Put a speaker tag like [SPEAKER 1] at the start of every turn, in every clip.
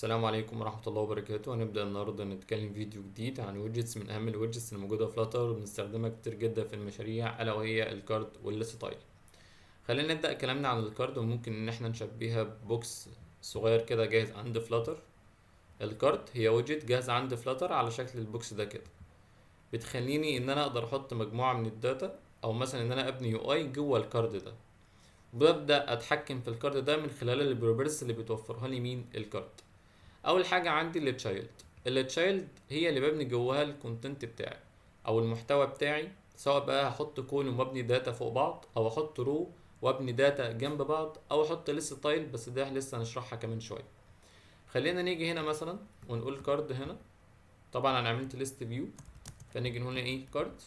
[SPEAKER 1] السلام عليكم ورحمة الله وبركاته. هنبدأ النهاردة نتكلم فيديو جديد عن ويدجتس من أهم الويدجتس الموجودة في فلاتر وبنستخدمها كتير جدا في المشاريع، ألا وهي الكارد والستايل. خلينا نبدأ كلامنا عن الكارد، وممكن إن احنا نشبهها ببوكس صغير كده جاهز عند فلاتر. الكارد هي ويدجت جاهزة عند فلاتر على شكل البوكس ده كده، بتخليني إن أنا أقدر أحط مجموعة من الداتا، أو مثلا إن أنا أبني يو أي جوه الكارد ده. ببدأ أتحكم في الكارد ده من خلال البروبرتيز اللي بتوفرها لي مين الكارد. اول حاجه عندي التشايلد هي اللي ببني جواها الكونتنت بتاعي او المحتوى بتاعي، سواء بقى هحط كولوم وابني داتا فوق بعض، او احط رو وابني داتا جنب بعض، او احط ليست ستايل، بس ده لسه هنشرحها كمان شويه. خلينا نيجي هنا مثلا ونقول كارد. هنا طبعا انا عملت ليست فيو، فنيجي نقول ايه كارد،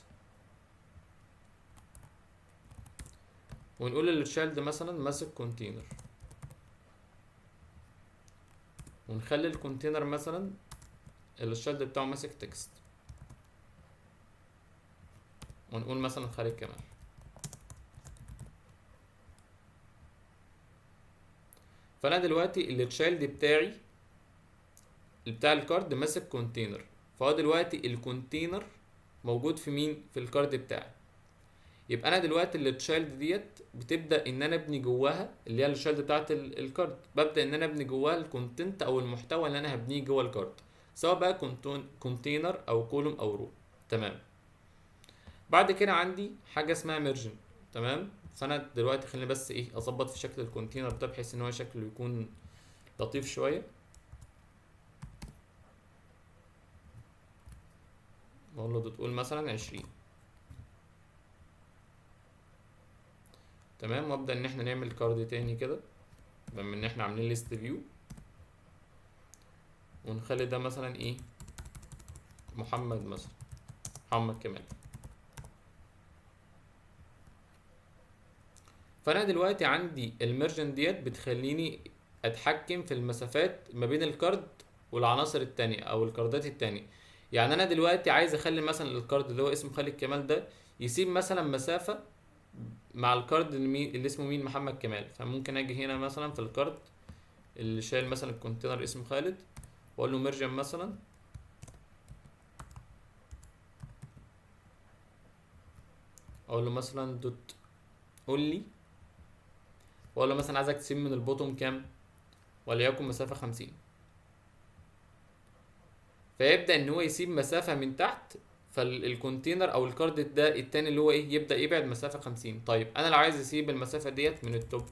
[SPEAKER 1] ونقول التشايلد مثلا ماسك كونتينر، ونخلي الكونتينر مثلا التشايلد بتاعه ماسك تكست، ونقول مثلا خالد كمال. فانا دلوقتي التشايلد بتاعي بتاع الكارد ماسك كونتينر، فهو دلوقتي الكونتينر موجود في مين؟ في الكارد بتاعي. يبقى انا دلوقتي التشايلد ديت بتبدا ان انا ابني جواها، اللي هي التشايلد بتاعت الكارد، ببدا ان انا ابني جواها الكونتنت او المحتوى اللي انا هبنيه جوه الكارد، سواء بقى كونتينر او كولوم او رو. تمام. بعد كده عندي حاجه اسمها ميرجن. تمام. فانا دلوقتي خليني بس اظبط في شكل الكونتينر ده بحيث ان هو شكله يكون لطيف شويه. اقول له تقول مثلا 20. تمام. وابدا ان احنا نعمل كارد تاني كده، بما ان احنا عاملين ليست فيو، ونخلي ده مثلا محمد مثلا، محمد كمال. فانا دلوقتي عندي الميرجن ديت بتخليني اتحكم في المسافات ما بين الكارد والعناصر التانية او الكاردات التانية. يعني انا دلوقتي عايز اخلي مثلا الكارد اللي هو اسمه خالد كمال ده يسيب مثلا مسافة مع الكارد اللي اسمه مين؟ محمد كمال. فممكن اجي هنا مثلا في الكارد اللي شايل مثلا الكونتينر اسمه خالد، واقول له ميرجن مثلا، اقول له مثلا دوت قول لي، واقول له مثلا عايزك تسيب من البوتوم كام، وليكن مسافة 50. فيبدأ ان هو يسيب مسافة من تحت، فالكونتينر او الكارد ده التاني اللي هو يبدأ يبعد مسافة 50. طيب انا لو عايز اسيب المسافة ديت من التوب،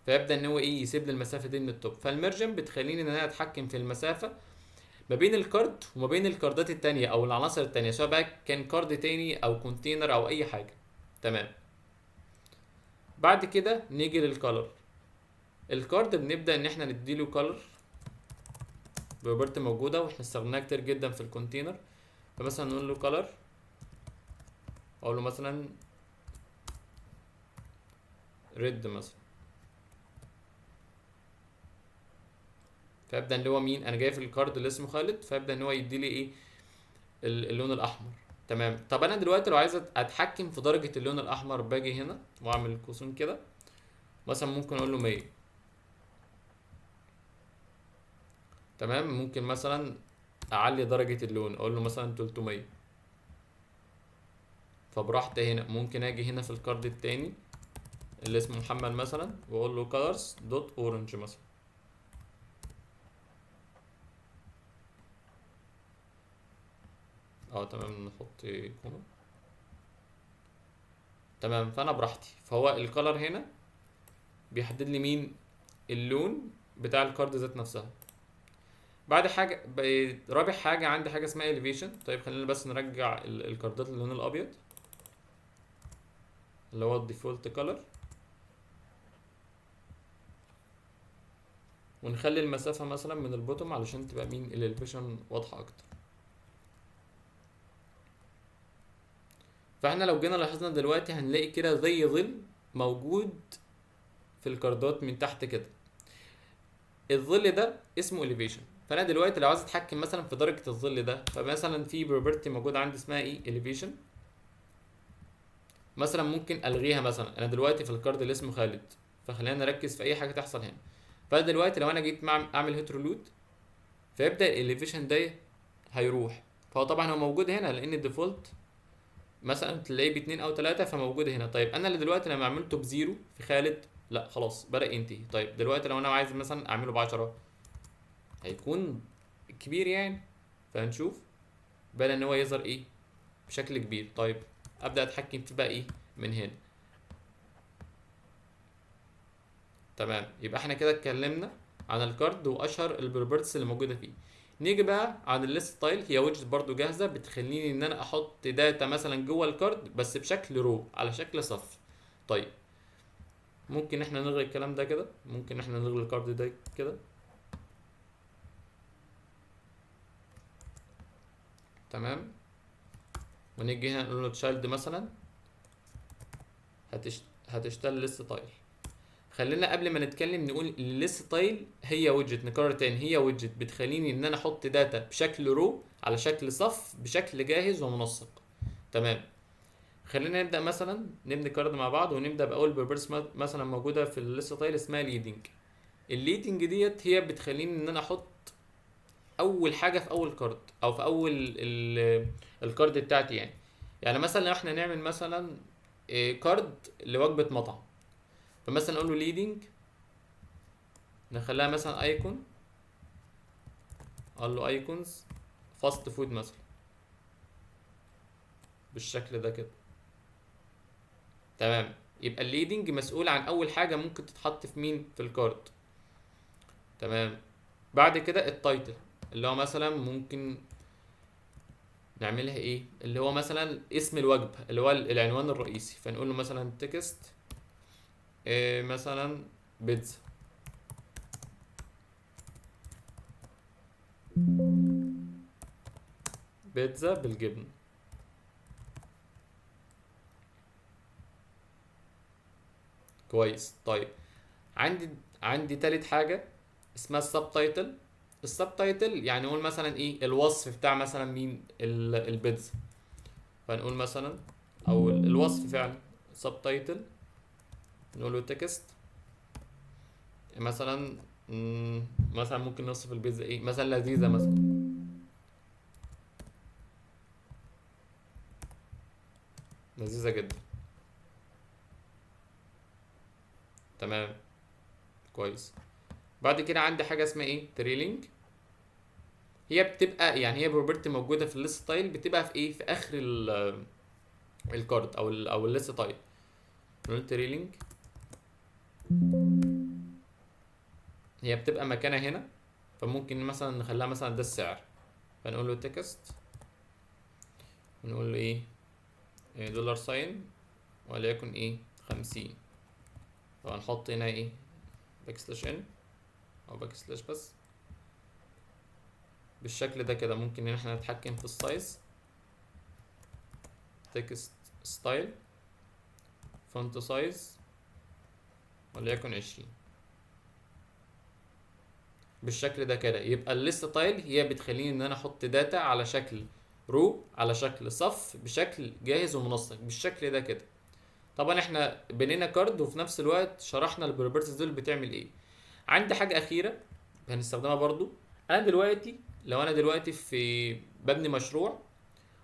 [SPEAKER 1] فيبدأ ان هو يسيب لي المسافة دي من التوب. فالمرجن بتخليني ان انا اتحكم في المسافة ما بين الكارد وما بين الكاردات التانية او العناصر التانية، سواء بقى كان كارد تاني او كونتينر او اي حاجة. تمام. بعد كده نيجي للكالر. الكارد بنبدأ ان احنا نديله كالر، بروبرتي موجودة واحنا استخدمناها كتير جدا في الكونتينر. فمثلا نقول له كالر، اقول له مثلا ريد مثلا، فيبدا اللي هو مين؟ انا جاي في الكارد اللي اسمه خالد، فيبدا ان هو يدي لي اللون الاحمر. تمام. طب انا دلوقتي لو عايز اتحكم في درجه اللون الاحمر، باجي هنا واعمل قوسين كده، مثلا ممكن اقول له 100. تمام. ممكن مثلا اعلي درجه اللون، اقول له مثلا 300. فبراحتي هنا ممكن اجي هنا في الكارد التاني اللي اسمه محمد مثلا، واقول له colors دوت اورنج مثلا. تمام. نحط كوما. تمام. فانا براحتي، فهو الكالر هنا بيحدد لي مين؟ اللون بتاع الكارد ذات نفسها. بعد حاجه رابع حاجه عندي حاجه اسمها elevation. طيب خلينا بس نرجع الكاردات للون الابيض اللي هو الديفولت كلر، ونخلي المسافه مثلا من البوتوم علشان تبقى مين الاليفيشن واضحه اكتر. فاحنا لو جينا لاحظنا دلوقتي هنلاقي كده زي ظل موجود في الكاردات من تحت كده. الظل ده اسمه elevation. فانا دلوقتي لو عايز اتحكم مثلا في درجه الظل ده، فمثلا في بروبرتي موجوده عندي اسمها elevation. مثلا ممكن الغيها. مثلا انا دلوقتي في الكارد اللي اسمه خالد، فخلينا نركز في اي حاجه تحصل هنا. فدلوقتي لو انا جيت اعمل هيترولود، فيبدا الاليفيشن ده هيروح. فهو طبعا هو موجود هنا لان الديفولت مثلا تلاقيه باتنين او تلاتة، فموجود هنا. طيب انا اللي دلوقتي لما عملته بزيرو في خالد، لا خلاص بدأ ينتهي. طيب دلوقتي لو انا عايز مثلا اعمله بعشرة، هيكون كبير يعني. فهنشوف بدأ ان هو يظهر ايه بشكل كبير. طيب ابدأ اتحكم فيه بقى ايه من هنا. تمام، يبقى احنا كده اتكلمنا عن الكارد واشهر البروبرتس اللي موجوده فيه. نيجي بقى عن الليست ستايل. هي ويدجت برضو جاهزه بتخليني ان انا احط داتا مثلا جوه الكارد بس بشكل رو على شكل صف. طيب ممكن احنا نلغي الكلام ده كده، ممكن احنا نلغي الكارد ده كده. تمام، ونيجي هنا نقول له تشايلد مثلا هتشتغل ليست ستايل. خلينا قبل ما نتكلم نقول الليست ستايل هي ويدجت، نكرر تاني، هي ويدجت بتخليني ان انا احط داتا بشكل رو على شكل صف بشكل جاهز ومنسق. تمام، خلينا نبدا مثلا نبني كارد مع بعض، ونبدا باول بيربرس مثلا موجوده في الليست ستايل اسمها ليدنج. الليدنج ديت هي بتخليني ان انا احط اول حاجه في اول كارد او في اول الكارد بتاعتي يعني. يعني مثلا لو احنا نعمل مثلا كارد لوجبه مطعم، فمثلا نقول له ليدنج، نخليها مثلا ايكون، اقول له ايكونز فاست فود مثلا بالشكل ده كده. تمام، يبقى الليدنج مسؤول عن اول حاجه ممكن تتحط في مين في الكارد. تمام، بعد كده التايتل اللي هو مثلا ممكن نعملها ايه، اللي هو مثلا اسم الوجبه اللي هو العنوان الرئيسي، فنقول له مثلا تكست إيه مثلا بيتزا. بيتزا بالجبن. كويس. طيب عندي تالت حاجه اسمها السب تايتل. السب تايتل يعني نقول مثلا ايه الوصف بتاع مثلا مين البيتزا، فنقول مثلا او الوصف فعلا سب تايتل، نقول له تكست مثلا مثلا ممكن نوصف البيتزا ايه مثلا لذيذه مثلا. لذيذه جدا. تمام، كويس. بعد كده عندي حاجه اسمها ايه تريلينج. هي بتبقى يعني هي بروبرتي موجوده في الليست ستايل، بتبقى في ايه في اخر الكارد او الليست ستايل. نقول تريلينج، هي بتبقى مكانها هنا، فممكن مثلا نخليها مثلا ده السعر، فنقول له تكست ونقول له ايه دولار ساين وليكن ايه 50. فهنحط هنا ايه باك سلاش ان او باك سلاش بس بالشكل ده كده. ممكن ان احنا نتحكم في السايز، تكست ستايل، فونت سايز وليكن 20 بالشكل ده كده. يبقى الليست ستايل هي بتخليني ان انا احط داتا على شكل رو على شكل صف بشكل جاهز ومنسق بالشكل ده كده. طبعا احنا بنينا كارد وفي نفس الوقت شرحنا البروبرتيز دول بتعمل ايه. عندي حاجه اخيره هنستخدمها برضو. انا دلوقتي لو انا دلوقتي في ببني مشروع،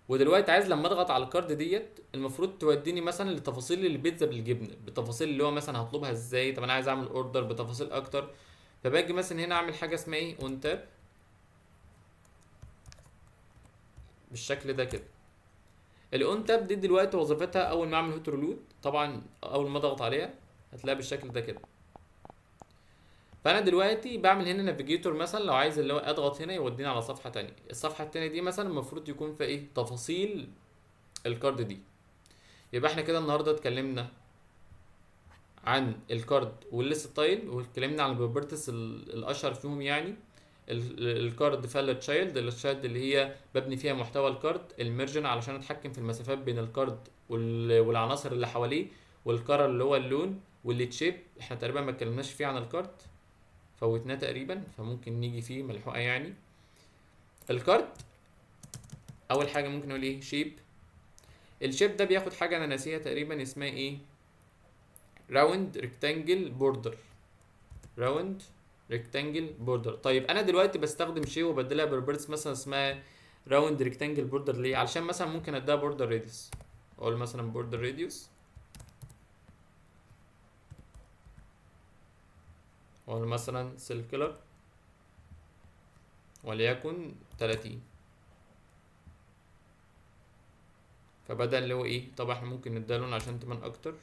[SPEAKER 1] ودلوقتي عايز لما اضغط على الكارد ديت المفروض توديني مثلا لتفاصيل البيتزا بالجبنه، بتفاصيل اللي هو مثلا هطلبها ازاي، طب انا عايز اعمل اوردر بتفاصيل اكتر. فباجي مثلا هنا اعمل حاجه اسمها ايه اون تاب بالشكل ده كده. الاون تاب دي دلوقتي وظيفتها اول ما اعمل هوترولود، طبعا اول ما اضغط عليها هتلاقيها بالشكل ده كده. فانا دلوقتي بعمل هنا نافيجيتور مثلا لو عايز اللي هو اضغط هنا يوديني على صفحه تانية. الصفحه التانية دي مثلا المفروض يكون في ايه تفاصيل الكارد دي. يبقى احنا كده النهارده اتكلمنا عن الكارد والليست ستايل، واتكلمنا عن البروبرتيز الاشهر فيهم يعني. الكارد فيها التشايلد اللي هي ببني فيها محتوى الكارد، الميرجن علشان اتحكم في المسافات بين الكارد والعناصر اللي حواليه، والكارر اللي هو اللون، والتشيب احنا تقريبا ما اتكلمناش فيه عن الكارد، فوتناه تقريبا، فممكن نيجي فيه ملحوقه يعني. الكارد اول حاجه ممكن نقول ايه شيب. الشيب ده بياخد حاجه انا ناسيها تقريبا اسمها ايه راوند ريكتانجل بوردر، راوند ريكتانجل بوردر. طيب انا دلوقتي بستخدم شيء وبدلها بروبرتس مثلا اسمها راوند ريكتانجل بوردر ليه؟ علشان مثلا ممكن اديها بوردر راديوس، اقول مثلا بوردر راديوس، اقول مثلا سيركلر وليكن 30. فبدل اللي هو ايه، طبعا احنا ممكن نديها لون عشان تبان اكتر،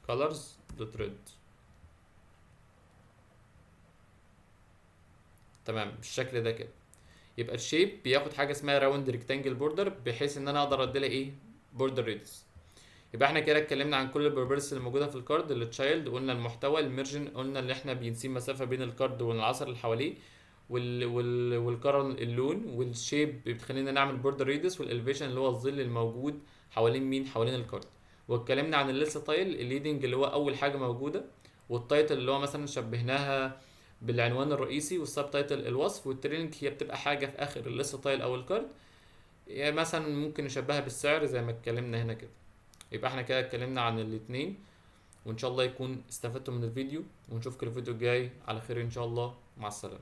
[SPEAKER 1] colors دوت ريد. تمام بالشكل ده كده. يبقى الشيب بياخد حاجه اسمها راوند ريكتانجل بوردر، بحيث ان انا اقدر اديلها ايه، بوردر راديوس. يبقى احنا كده اتكلمنا عن كل البروبرتيز اللي موجوده في الكارد. التشايلد قلنا المحتوى، الميرجن قلنا اللي احنا بنسيب مسافه بين الكارد والعناصر اللي حواليه، والكرن اللون، والشيب بتخلينا نعمل بوردر راديوس، والالفيشن اللي هو الظل الموجود حوالين مين، حوالين الكارد. واتكلمنا عن الليست تايل، الليدنج اللي هو اول حاجه موجوده، والتايتل اللي هو مثلا شبهناها بالعنوان الرئيسي، والسب تايتل الوصف، والتريلينج هي بتبقى حاجه في اخر الليست تايل او الكارد، يعني مثلا ممكن نشبهها بالسعر زي ما اتكلمنا هنا كده. يبقى احنا كده اتكلمنا عن الاتنين، وان شاء الله يكون استفدتوا من الفيديو، ونشوفكم الفيديو الجاي على خير ان شاء الله. مع السلامه.